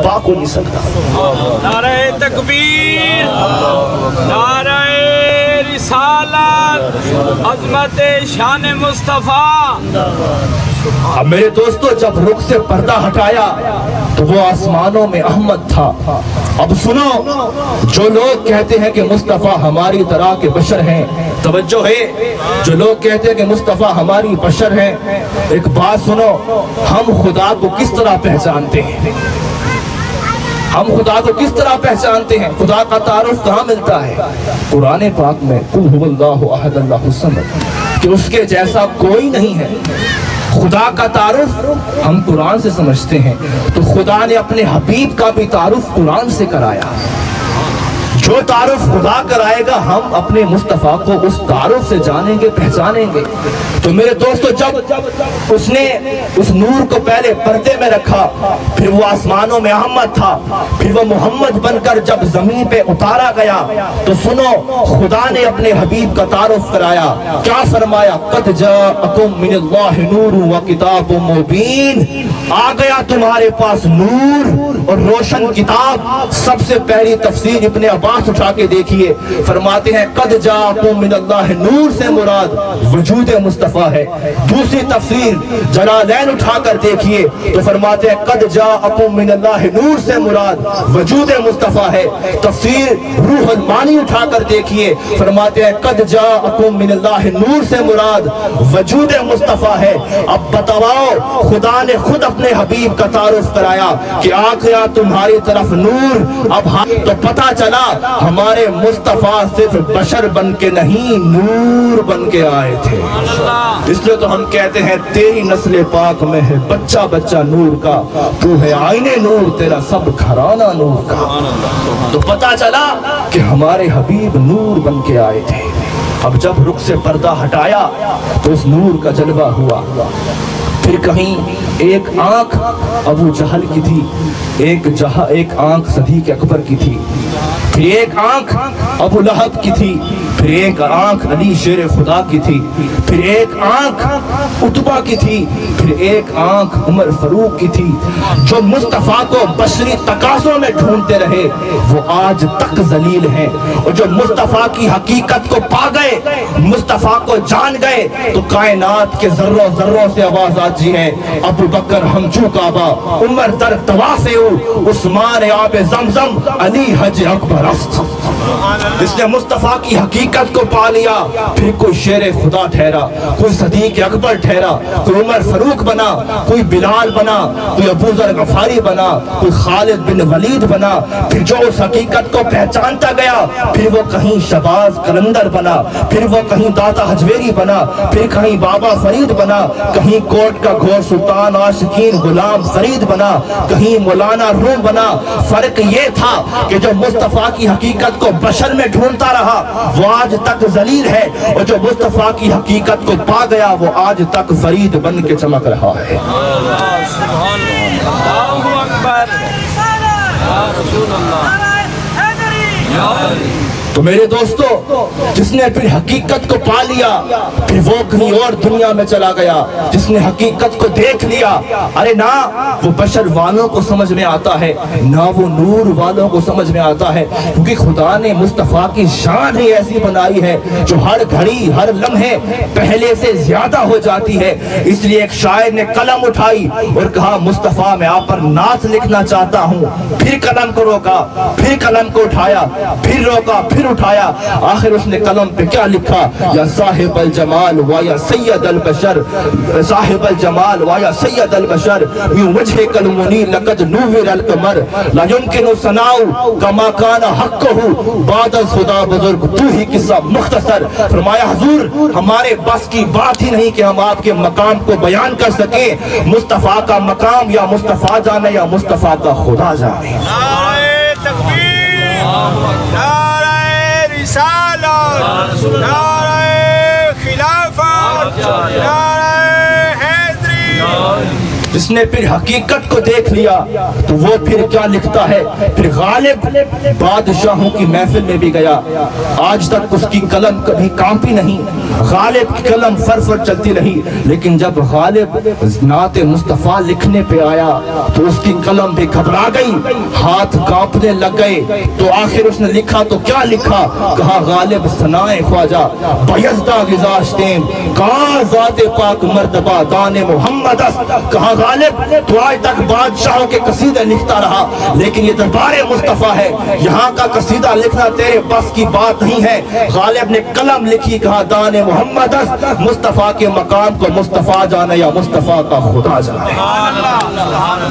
پاک ہو نہیں سکتا۔ نعرہ تکبیر، نعرہ رسالت، عظمت شان مصطفیٰ۔ اب میرے دوستو جب رخ سے پردہ ہٹایا تو وہ آسمانوں میں احمد تھا۔ اب سنو، جو لوگ کہتے ہیں کہ مصطفیٰ ہماری طرح کے بشر ہیں، توجہ ہے، جو لوگ کہتے ہیں کہ مصطفیٰ ہماری بشر ہیں، ایک بات سنو، ہم خدا کو کس طرح پہچانتے ہیں؟ ہم خدا کو کس طرح پہچانتے ہیں؟ خدا کا تعارف کہاں ملتا ہے؟ قرآن پاک میں قل هو اللہ احد اللہ الصمد، کہ اس کے جیسا کوئی نہیں ہے۔ خدا کا تعارف ہم قرآن سے سمجھتے ہیں، تو خدا نے اپنے حبیب کا بھی تعارف قرآن سے کرایا۔ جو تعارف خدا کرائے گا ہم اپنے مصطفیٰ کو اس تعارف سے جانیں گے، پہچانیں گے۔ تو میرے دوستو جب اس نے اس نور کو پہلے پردے میں رکھا، پھر وہ آسمانوں میں احمد تھا، پھر وہ محمد بن کر جب زمین پہ اتارا گیا، تو سنو، خدا نے اپنے حبیب کا تعارف کرایا۔ کیا فرمایا؟ قد جاءکم من اللہ نور و کتاب مبین، آ گیا تمہارے پاس نور اور روشن کتاب۔ سب سے پہلی تفسیر ابن عباس اٹھا کے دیکھیے، فرماتے ہیں قد جاءکم من اللہ نور سے مراد وجود مصطفیٰ ہے۔ دوسری تفسیر جلالین اٹھا کر دیکھیے تو فرماتے ہیں قد جاءکم من اللہ نور سے مراد وجود مصطفیٰ ہے۔ تفسیر روح المانی اٹھا کر دیکھیے، فرماتے ہیں قد جاءکم من اللہ نور سے مراد وجود مصطفیٰ ہے۔ اب بتاؤ، خدا نے خود اپنے حبیب کا تعارف کرایا کہ آ گیا تمہاری طرف نور۔ اب تو پتہ چلا ہمارے مصطفیٰ صرف بشر بن کے نہیں، نور بن کے آئے تھے۔ اس لیے تو ہم کہتے ہیں تیری نسل پاک میں ہے بچہ بچہ نور کا، تو ہے آئینے نور تیرا سب گھرانہ نور کا۔ تو پتہ چلا کہ ہمارے حبیب نور بن کے آئے تھے۔ اب جب رخ سے پردہ ہٹایا تو اس نور کا جلوہ ہوا۔ پھر کہیں ایک آنکھ ابو جہل کی تھی، ایک آنکھ صدیق اکبر کی تھی، پھر ایک آنکھ ابو لہب کی تھی، پھر ایک آنکھ علی شیر خدا کی تھی، پھر ایک آنکھ عتبہ کی تھی، پھر ایک آنکھ عمر فاروق کی تھی۔ جو مصطفیٰ کو بشری تقاضوں میں ڈھونڈتے رہے وہ آج تک ذلیل ہیں، اور جو مصطفیٰ کی حقیقت کو پا گئے، مصطفیٰ کو جان گئے، تو کائنات کے ذروں ذروں سے آواز آتی ہے ابو بکر ہمچو کعبہ، عمر در طواف او، عثمان آب زمزم، علی حج اکبر است۔ جس نے مصطفیٰ کی حقیقت کو پا لیا پھر کوئی شیر خدا ٹھہرا، کوئی صدیق اکبر ٹھہرا، کوئی عمر فاروق بنا، کوئی بلال بنا، کوئی ابو ذر غفاری بنا، کوئی خالد بن ولید بنا۔ پھر جو اس حقیقت کو پہچانتا گیا پھر وہ کہیں شباز قلندر بنا، پھر وہ کہیں داتا حجویری بنا، پھر کہیں بابا فرید بنا، کہیں کوٹ کا گھوڑ سلطان عاشقین غلام فرید بنا، کہیں مولانا روم بنا۔ فرق یہ تھا کہ جو مصطفیٰ کی حقیقت کو بشر میں ڈھونڈتا رہا وہ آج تک ذلیل ہے، اور جو مصطفیٰ کی حقیقت کو پا گیا وہ آج تک فرید بن کے چمک رہا ہے۔ سبحان اللہ اکبر، یا رسول اللہ۔ تو میرے دوستو جس نے پھر حقیقت کو پا لیا پھر وہ کہیں اور دنیا میں چلا گیا، جس نے حقیقت کو دیکھ لیا، ارے نہ وہ بشر والوں کو سمجھ میں آتا ہے نہ وہ نور والوں کو سمجھ میں آتا ہے، کیونکہ خدا نے مصطفیٰ کی شان ہی ایسی بنائی ہے جو ہر گھڑی ہر لمحے پہلے سے زیادہ ہو جاتی ہے۔ اس لیے ایک شاعر نے قلم اٹھائی اور کہا مصطفیٰ میں آپ پر نعت لکھنا چاہتا ہوں، پھر قلم کو روکا، پھر قلم کو اٹھایا، پھر روکا، پھر اٹھایا، آخر اس نے قلم پہ کیا لکھا؟ یا صاحب الجمال و یا سید البشر، صاحب الجمال و یا سید البشر، من وجہ کلمونی لقد نور القمر، لا يمکن ثناؤ کما کان حقہ بعد از خدا بزرگ، تو ہی قصہ مختصر۔ فرمایا حضور ہمارے بس کی بات ہی نہیں کہ ہم آپ کے مقام کو بیان کر سکیں، مصطفیٰ کا مقام یا مصطفیٰ جانے یا مصطفیٰ کا خدا جانے۔ نعرہ تکبیر، نعرہ رسالت، نعرہ خلافت، نعرہ حیدری۔ جس نے پھر حقیقت کو دیکھ لیا تو وہ پھر کیا لکھتا ہے. پھر غالب بادشاہوں کی محفل میں بھی گیا, آج تک اس کی قلم کبھی کانپی نہیں, غالب کی قلم فرفر چلتی رہی, لیکن جب غالب نعت مصطفیٰ لکھنے پہ آیا تو اس کی قلم بھی گھبرا گئی, ہاتھ کانپنے لگ گئے. تو آخر اس نے لکھا تو کیا لکھا, کہا غالب ثنائے خواجہ بیزدہ گزاشتیں کہاں ذات پاک مرتبہ دان محمد است. کہا غالب تو آج تک بادشاہوں کے قصیدے لکھتا رہا, لیکن یہ دربار مصطفیٰ ہے, یہاں کا قصیدہ لکھنا تیرے بس کی بات نہیں ہے. غالب نے قلم لکھی, کہا دان محمد است, مصطفیٰ کے مقام کو مصطفیٰ جانے یا مصطفیٰ کا خدا جانے.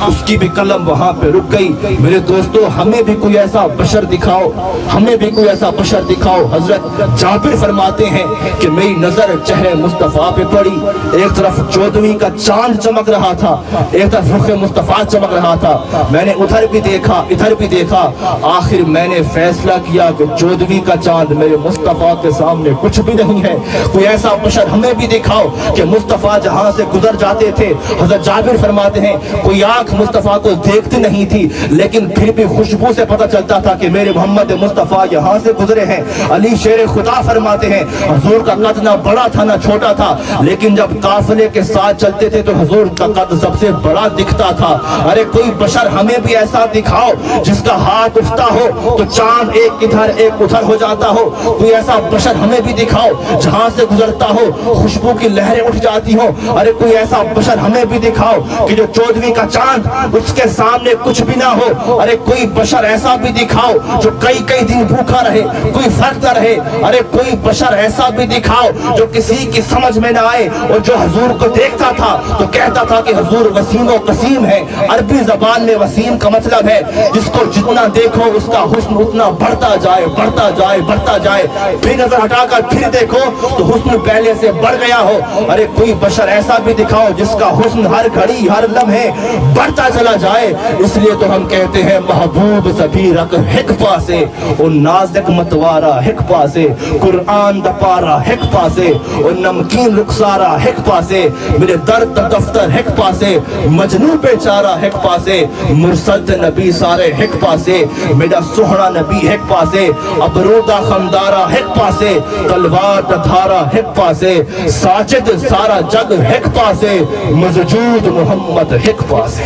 اس کی بھی قلم وہاں پہ رک گئی. میرے دوستو ہمیں بھی کوئی ایسا بشر دکھاؤ, ہمیں بھی کوئی ایسا بشر دکھاؤ. حضرت جابر فرماتے ہیں کہ میری نظر چہرے مصطفیٰ پہ پڑی, ایک طرف 14ویں کا چاند چمک رہا تھا, ایک طرف رخ مصطفیٰ چمک رہا تھا. میں نے ادھر بھی دیکھا ادھر بھی دیکھا, آخر میں نے فیصلہ کیا کہ 14ویں کا چاند میرے مصطفیٰ کے سامنے کچھ بھی نہیں ہے. کوئی ایسا بشر ہمیں بھی دکھاؤ کہ مصطفیٰ جہاں سے گزر جاتے تھے. حضرت جابر فرماتے ہیں کوئی آنکھ مصطفیٰ کو دیکھتی نہیں تھی, لیکن پھر بھی خوشبو سے پتہ چلتا تھا کہ میرے محمد مصطفیٰ یہاں سے گزرے ہیں. علی شیر خدا فرماتے ہیں حضور کا قد نہ بڑا تھا نہ چھوٹا تھا, لیکن جب قافلے کے ساتھ چلتے تھے تو حضور کا قد سب سے بڑا دکھتا تھا. ارے کوئی بشر ہمیں بھی ایسا دکھاؤ جس کا ہاتھ اٹھتا ہو تو چاند ایک ادھر ایک ادھر ہو جاتا ہو. کوئی ایسا بشر ہمیں بھی دکھاؤ جہاں سے گزرتا ہو خوشبو کی لہریں اٹھ جاتی ہوں. ارے کوئی ایسا بشر ہمیں بھی دکھاؤ کہ جو 14ویں کا چاند اس کے سامنے کچھ بھی نہ ہو. ارے کوئی بشر ایسا بھی دکھاؤ جو کئی کئی دن بھوکا رہے, کوئی فرق نہ رہے. ارے کوئی بشر ایسا بھی دکھاؤ جو کسی کی سمجھ میں نہ آئے, اور جو حضور کو دیکھتا تھا تو کہتا تھا کہ حضور وسیم و قسیم ہے. عربی زبان میں وسیم کا مطلب ہے جس کو جتنا دیکھو اس کا حسن اتنا بڑھتا جائے بڑھتا جائے بڑھتا جائے, پھر نظر ہٹا کر پھر دیکھو تو حسن پہلے سے بڑھ گیا ہو. ارے کوئی بشر ایسا بھی دکھاؤ جس کا حسن ہر گھڑی ہر لمحے بڑھتا چلا جائے. اس لیے تو ہم کہتے ہیں محبوب سبھی رکھ ہک پاسے, اور نازک متوارا ہک پاسے, قرآن دپارا ہک پاسے, اور نمکین رخسارا ہک پاسے, میرے درد دفتر ہک پاسے, مجنوں بیچارہ ہک پاسے, مرسد نبی سارے ہک پاسے, میرا سہرا نبی ہک پاسے, ابرودا خمدارا ہک پاسے, تلوار دھارا ہک پاسے, ساجد سارا جگ ہک پاسے, مسجود محمد ہک پاسے.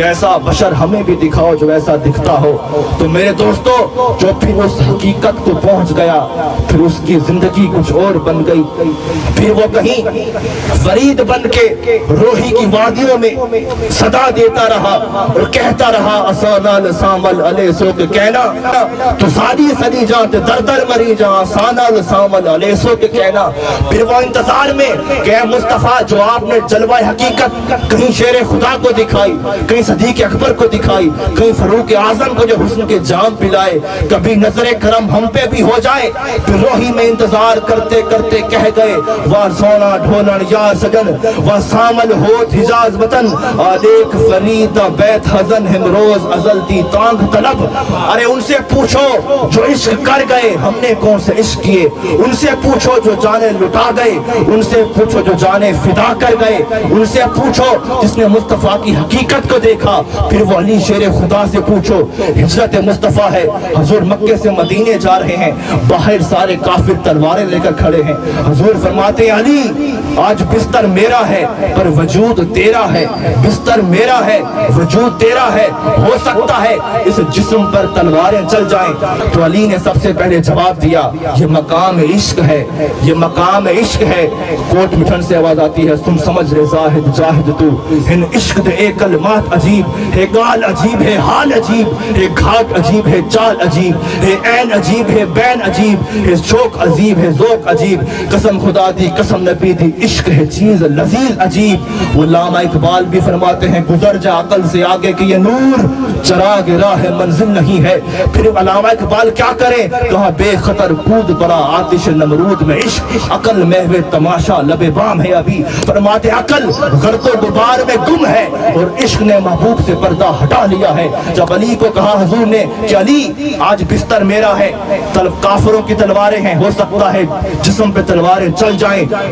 ایسا بشر ہمیں بھی دکھاؤ جو ایسا دکھتا ہو. تو میرے دوستو جو پھر اس حقیقت کو پہنچ گیا پھر اس کی زندگی کچھ اور بن گئی. پھر وہ کہیں فرید بن کے روحی کی وادیوں میں صدا دیتا رہا اور کہتا رہا اسانا لسامل علیہ سو کے کہنا تو ساری سری جات در در مری جاں اسانا لسامل علیہ سو کے کہنا. پھر وہ انتظار میں کہ اے مصطفیٰ جو آپ نے جلوہ حقیقت کہیں شیر خدا کو دکھائی, کہیں صدیق اکبر کو دکھائی, کہیں فاروق اعظم کو جو حسن کے جام پلائے, کبھی نظر کرم ہم پہ بھی ہو جائے. پھر روحی میں انتظار کرتے کرتے کہہ گئے وا سونا ڈھولن یا سجن وا سامل ہوت حجاز وطن آلیک فریدا بیت حزن ہمروز ازل دی تانگ طلب. ارے ان سے پوچھو جو عشق کر گئے ہم نے کون سے عشق کیے, ان سے پوچھو جو جانے لٹا گئے, ان سے پوچھو جو جانے فدا کر گئے, ان سے پوچھو جس نے مصطفیٰ کی حقیقت کو دیکھا. پھر وہ علی شیر خدا سے پوچھو, ہجرت مصطفیٰ ہے, حضور مکے سے مدینے جا رہے ہیں, باہر سارے کافر تلواریں لے کر کھڑے ہیں. حضور فرماتے ہیں علی آج بستر میرا ہے پر وجود تیرا ہے, بستر میرا ہے وجود تیرا ہے, ہو سکتا ہے اس جسم پر تلواریں چل جائیں. تو علی نے سب سے پہلے جواب دیا یہ مقام عشق ہے, یہ مقام عشق ہے. کوٹ مٹھن سے آواز آتی ہے سن سمجھ رے زاہد جاہد تو ان عشق دے ایک کلمات عجیب ہے, گال عجیب ہے حال عجیب ہے, گھاٹ عجیب ہے چال عجیب ہے, عین عجیب ہے بین عجیب ہے, شوق عجیب ہے ذوق عجیب, قسم خدا دی قسم نبی دی عشق ہے چیز لذیذ عجیب. وہ علامہ اقبال بھی فرماتے ہیں گزر جا عقل سے آگے کہ یہ نور چراغ راہ منزل نہیں ہے. پھر علامہ اقبال کیا کریں, کہا بے خطر کود پڑا آتش نمرود میں عشق, عقل محو تماشا لب بام ہے ابھی. فرماتے عقل غرق و غبار میں گم ہے اور عشق نے محبوب سے پردہ ہٹا لیا ہے. جب علی کو کہا حضور نے کہ علی آج بستر میرا ہے, کافروں کی تلواریں ہیں, ہو سکتا ہے جسم پہ تلواریں چل جائیں.